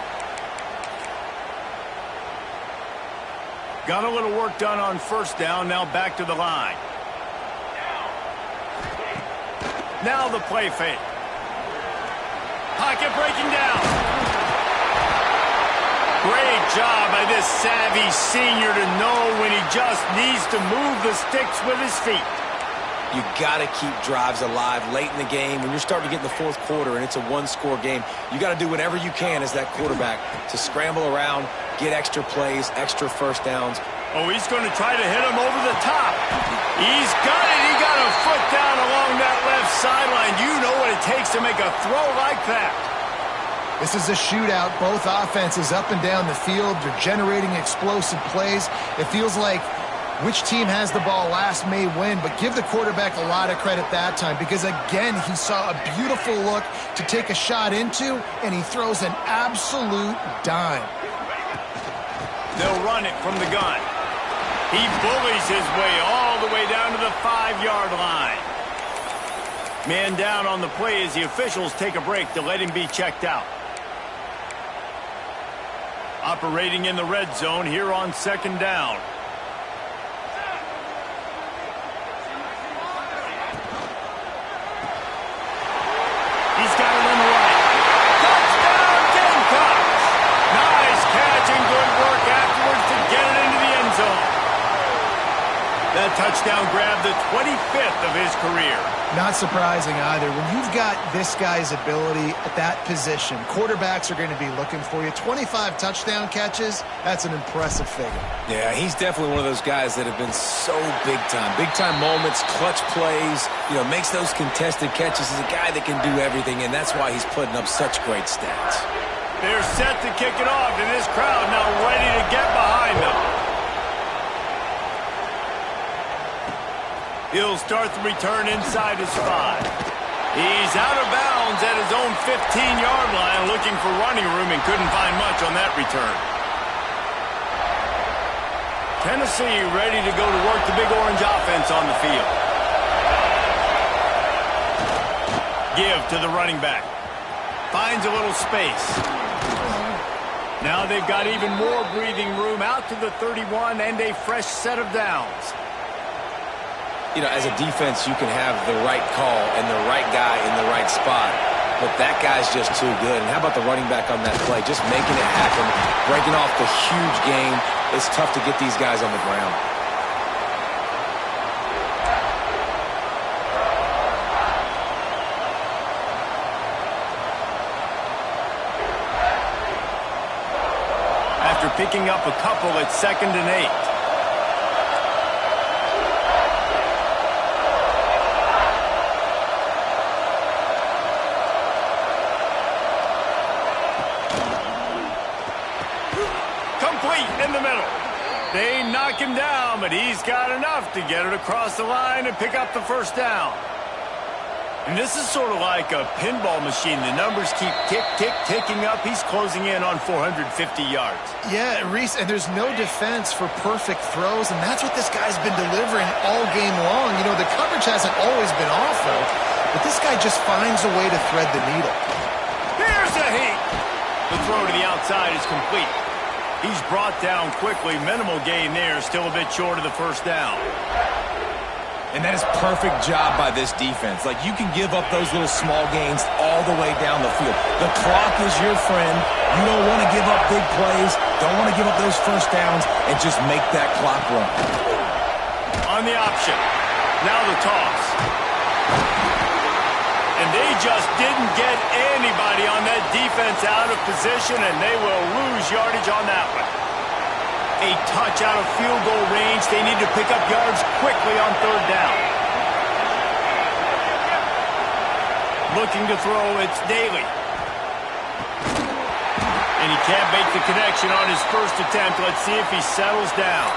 [SPEAKER 1] Got a little work done on first down. Now back to the line. Now the play fake. Pocket breaking down. Great job by this savvy senior to know when he just needs to move the sticks with his feet.
[SPEAKER 4] You got to keep drives alive late in the game. When you're starting to get in the fourth quarter and it's a one-score game, you got to do whatever you can as that quarterback to scramble around, get extra plays, extra first downs.
[SPEAKER 1] Oh, he's going to try to hit him over the top. He's got it. He got a foot down along that left sideline. You know what it takes to make a throw like that.
[SPEAKER 2] This is a shootout. Both offenses up and down the field. They're generating explosive plays. It feels like which team has the ball last may win, but give the quarterback a lot of credit that time because, again, he saw a beautiful look to take a shot into, and he throws an absolute dime.
[SPEAKER 1] They'll run it from the gun. He bullies his way all the way down to the 5-yard line. Man down on the play as the officials take a break to let him be checked out. Operating in the red zone here on 2nd down. He's got it on the right. Touchdown, Gamecocks! Nice catch and good work afterwards to get it into the end zone. That touchdown grabbed the 25th of his career.
[SPEAKER 2] Not surprising either. When you've got this guy's ability at that position, quarterbacks are going to be looking for you. 25 touchdown catches, that's an impressive figure.
[SPEAKER 4] Yeah, he's definitely one of those guys that have been so big time. Big time moments, clutch plays, makes those contested catches. He's a guy that can do everything, and that's why he's putting up such great stats.
[SPEAKER 1] They're set to kick it off, and this crowd now ready to get behind them. He'll start the return inside his 5. He's out of bounds at his own 15-yard line, looking for running room and couldn't find much on that return. Tennessee ready to go to work the Big Orange offense on the field. Give to the running back. Finds a little space. Now they've got even more breathing room out to the 31 and a fresh set of downs.
[SPEAKER 4] As a defense, you can have the right call and the right guy in the right spot, but that guy's just too good. And how about the running back on that play? Just making it happen, breaking off the huge game. It's tough to get these guys on the ground.
[SPEAKER 1] picking up a couple at 2nd and 8. Complete in the middle. They knock him down, but he's got enough to get it across the line and pick up the first down. And this is sort of like a pinball machine. The numbers keep ticking up. He's closing in on 450 yards.
[SPEAKER 2] Yeah, Reese, and there's no defense for perfect throws, and that's what this guy's been delivering all game long. You know, the coverage hasn't always been awful, but this guy just finds a way to thread the needle.
[SPEAKER 1] Here's a heat. The throw to the outside is complete. He's brought down quickly. Minimal gain there. Still a bit short of the first down.
[SPEAKER 4] And that is perfect job by this defense. Like, you can give up those little small gains all the way down the field. The clock is your friend. You don't want to give up big plays. Don't want to give up those first downs and just make that clock run.
[SPEAKER 1] On the option. Now the toss. And they just didn't get anybody on that defense out of position, and they will lose yardage on that one. A touch out of field goal range. They need to pick up yards quickly on 3rd down. Looking to throw, it's Daly. And he can't make the connection on his first attempt. Let's see if he settles down.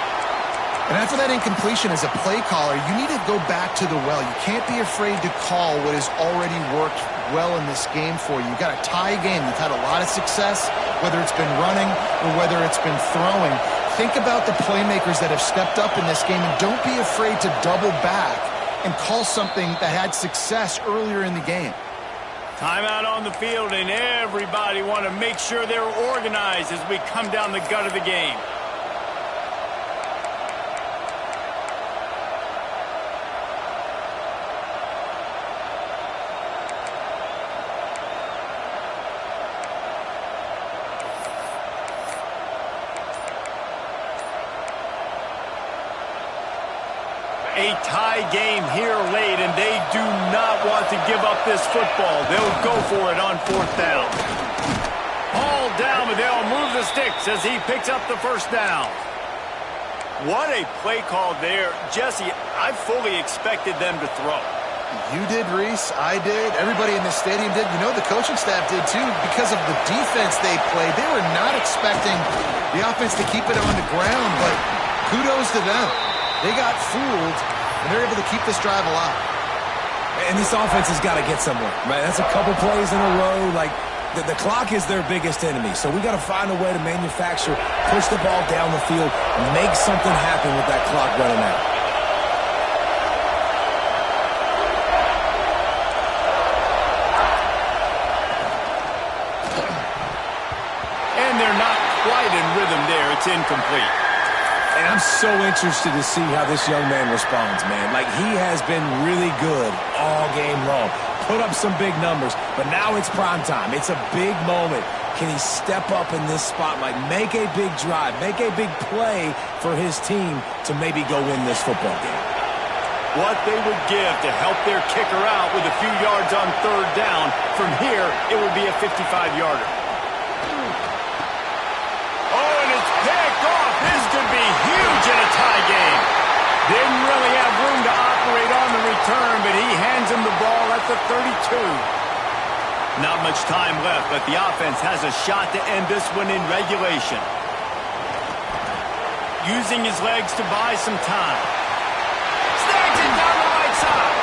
[SPEAKER 2] And after that incompletion as a play caller, you need to go back to the well. You can't be afraid to call what has already worked well in this game for you. You've got a tie game. You've had a lot of success, whether it's been running or whether it's been throwing. Think about the playmakers that have stepped up in this game, and don't be afraid to double back and call something that had success earlier in the game.
[SPEAKER 1] Timeout on the field, and everybody want to make sure they're organized as we come down the gut of the game. A tie game here late, and they do not want to give up this football. They'll go for it on 4th down. All down, but they'll move the sticks as he picks up the first down. What a play call there. Jesse, I fully expected them to throw.
[SPEAKER 2] You did, Reese. I did. Everybody in the stadium did. You know, the coaching staff did, too. Because of the defense they played, they were not expecting the offense to keep it on the ground, but kudos to them. They got fooled, and they're able to keep this drive alive.
[SPEAKER 4] And this offense has got to get somewhere, right? That's a couple plays in a row. Like, the clock is their biggest enemy, so we got to find a way to manufacture, push the ball down the field, and make something happen with that clock running out.
[SPEAKER 1] And they're not quite in rhythm there. It's incomplete.
[SPEAKER 4] And I'm so interested to see how this young man responds, man. Like, he has been really good all game long. Put up some big numbers, but now it's prime time. It's a big moment. Can he step up in this spotlight, make a big drive, make a big play for his team to maybe go win this football game?
[SPEAKER 1] What they would give to help their kicker out with a few yards on 3rd down. From here, it would be a 55-yarder. This could be huge in a tie game. Didn't really have room to operate on the return, but he hands him the ball at the 32. Not much time left, but the offense has a shot to end this one in regulation. Using his legs to buy some time. Snags it down the right side.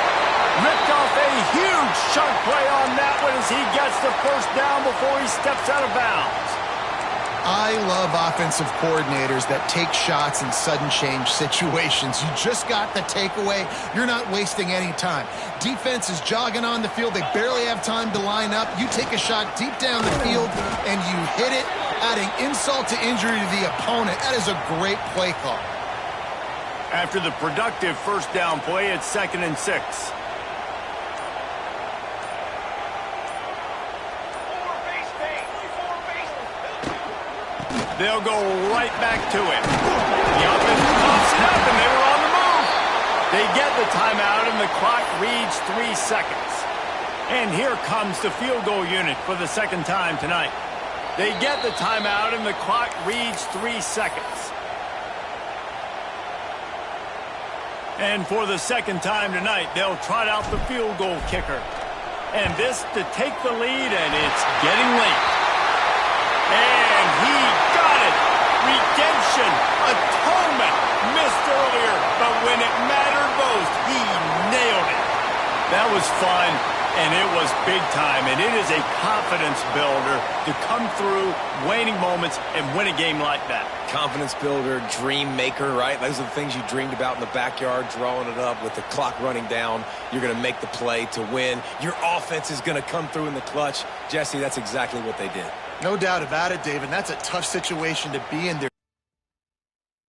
[SPEAKER 1] Ripped off a huge chunk play on that one as he gets the first down before he steps out of bounds.
[SPEAKER 2] I love offensive coordinators that take shots in sudden change situations. You just got the takeaway. You're not wasting any time. Defense is jogging on the field. They barely have time to line up. You take a shot deep down the field, and you hit it, adding insult to injury to the opponent. That is a great play call.
[SPEAKER 1] After the productive first down play, it's 2nd and 6. They'll go right back to it. The offense pops it up, and they were on the move. They get the timeout, and the clock reads 3 seconds. And here comes the field goal unit for the 2nd time tonight. They get the timeout, and the clock reads 3 seconds. And for the second time tonight, they'll trot out the field goal kicker. And this to take the lead, and it's getting late. And he got it. Redemption, atonement, missed earlier, but when it mattered most, he nailed it. That was fun, and it was big time, and it is a confidence builder to come through waning moments and win a game like that.
[SPEAKER 4] Confidence builder, dream maker, right? Those are the things you dreamed about in the backyard, drawing it up with the clock running down. You're going to make the play to win. Your offense is going to come through in the clutch. Jesse, that's exactly what they did.
[SPEAKER 2] No doubt about it, David. That's a tough situation to be in there.